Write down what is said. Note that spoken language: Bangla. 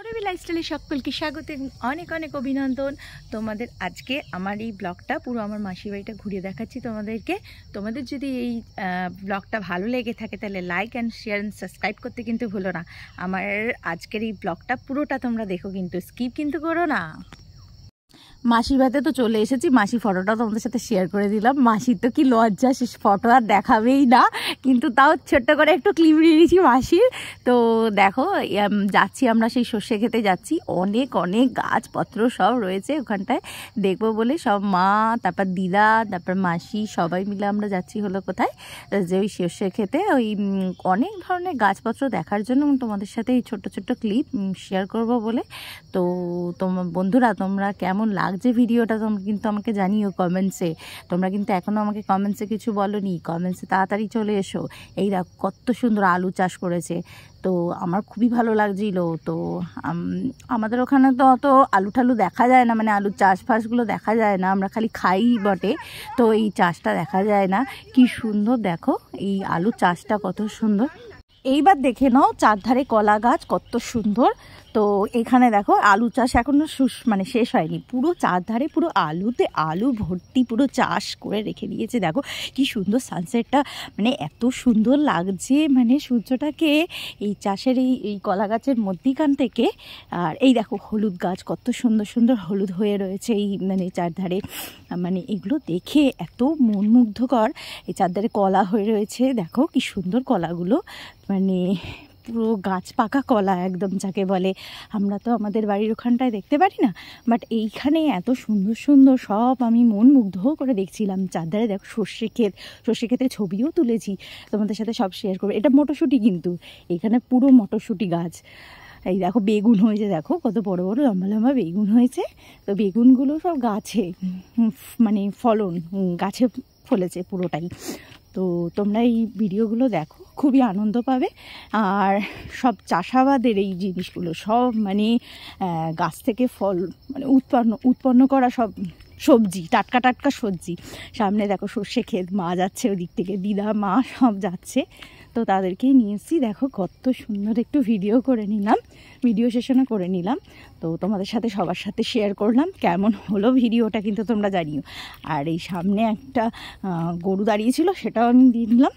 রবি লাইফস্টাইলে সকলকে স্বাগত এবং অনেক অনেক অভিনন্দন। তোমাদের আজকে আমার এই ব্লগটা পুরো আমার মাসির বাড়িটা ঘুরিয়ে দেখাচ্ছি তোমাদেরকে। তোমাদের যদি এই ব্লগটা ভালো লেগে থাকে তাহলে like and share and subscribe করতে কিন্তু ভুলো না। আমার আজকের এই ব্লগটা পুরোটা তোমরা দেখো, কিন্তু স্কিপ কিন্তু করো না। মাসির বাড়িতে তো চলে এসেছি, মাসি ফটোটাও তোমাদের সাথে শেয়ার করে দিলাম। মাসির তো কি লজ্জা, সে ফটো আর দেখাবেই না, কিন্তু তাও ছোট্ট করে একটু ক্লিপ নিয়ে নিয়েছি মাসির। তো দেখো যাচ্ছি আমরা সেই সর্ষে খেতে যাচ্ছি, অনেক অনেক গাছপত্র সব রয়েছে ওখানটায়, দেখবো বলে সব মা, তারপর দিদা, তারপর মাসি সবাই মিলে আমরা যাচ্ছি হলো কোথায়, যে ওই সর্ষে খেতে। ওই অনেক ধরনের গাছপত্র দেখার জন্য তোমাদের সাথে এই ছোট্ট ছোট্ট ক্লিপ শেয়ার করব বলে। তো তোমার বন্ধুরা, তোমরা কেমন লাগছে ভিডিওটা তোমরা কিন্তু আমাকে জানিও কমেন্টসে। তোমরা কিন্তু এখনও আমাকে কমেন্টসে কিছু বলোনি, কমেন্টসে তাড়াতাড়ি চলে এসো। এই দেখো কত সুন্দর আলু চাষ করেছে, তো আমার খুবই ভালো লাগছিল। তো আমাদের ওখানে তো অত আলু ঠালু দেখা যায় না, মানে আলুর চাষ ফাসগুলো দেখা যায় না, আমরা খালি খাই বটে, তো এই চাষটা দেখা যায় না। কি সুন্দর দেখো এই আলু চাষটা, কত সুন্দর। এইবার দেখে নাও চারধারে কলা গাছ কত সুন্দর। তো এখানে দেখো আলু চাষ এখনো মানে শেষ হয়নি, পুরো চারধারে পুরো আলুতে আলু ভর্তি, পুরো চাষ করে রেখে দিয়েছে। দেখো কি সুন্দর সানসেটটা, মানে এত সুন্দর লাগছে, মানে সূর্যটাকে এই চাষের এই কলা গাছের মধ্যিখান থেকে। আর এই দেখো হলুদ গাছ কত সুন্দর সুন্দর হলুদ হয়ে রয়েছে এই মানে চারধারে, মানে এগুলো দেখে এত মন মুগ্ধকর। এই চারধারে কলা হয়ে রয়েছে, দেখো কি সুন্দর কলাগুলো, মানে পুরো গাছ পাকা কলা একদম, যাকে বলে। আমরা তো আমাদের বাড়ির ওখানটায় দেখতে পারি না, বাট এইখানে এত সুন্দর সুন্দর সব আমি মন মুগ্ধ করে দেখছিলাম। চারধারে দেখো সর্ষে ক্ষেত, সর্ষে ক্ষেতের ছবিও তুলেছি, তোমাদের সাথে সব শেয়ার করবো। এটা মটরশুঁটি, কিন্তু এখানে পুরো মটরশুঁটি গাছ। এই দেখো বেগুন হয়েছে, দেখো কত বড় বড় লম্বা লম্বা বেগুন হয়েছে। তো বেগুনগুলো সব গাছে মানে ফলন, গাছে ফলেছে পুরোটাই। তো তোমরা এই ভিডিওগুলো দেখো, খুবই আনন্দ পাবে। আর সব চাষাবাদের এই জিনিসগুলো সব মানে গাছ থেকে ফল মানে উৎপন্ন করা সব সবজি, টাটকা টাটকা সবজি। সামনে দেখো সর্ষে ক্ষেত, মা যাচ্ছে ওদিক থেকে, দিদা মা সব যাচ্ছে, তো তাদেরকেই নিয়ে এসেছি। দেখো কত সুন্দর একটু ভিডিও করে নিলাম, ভিডিও সেশনে করে নিলাম, তো তোমাদের সাথে সবার সাথে শেয়ার করলাম। কেমন হলো ভিডিওটা কিন্তু তোমরা জানিও। আর এই সামনে একটা গরু দাঁড়িয়েছিল, সেটাও আমি দিয়ে দিলাম।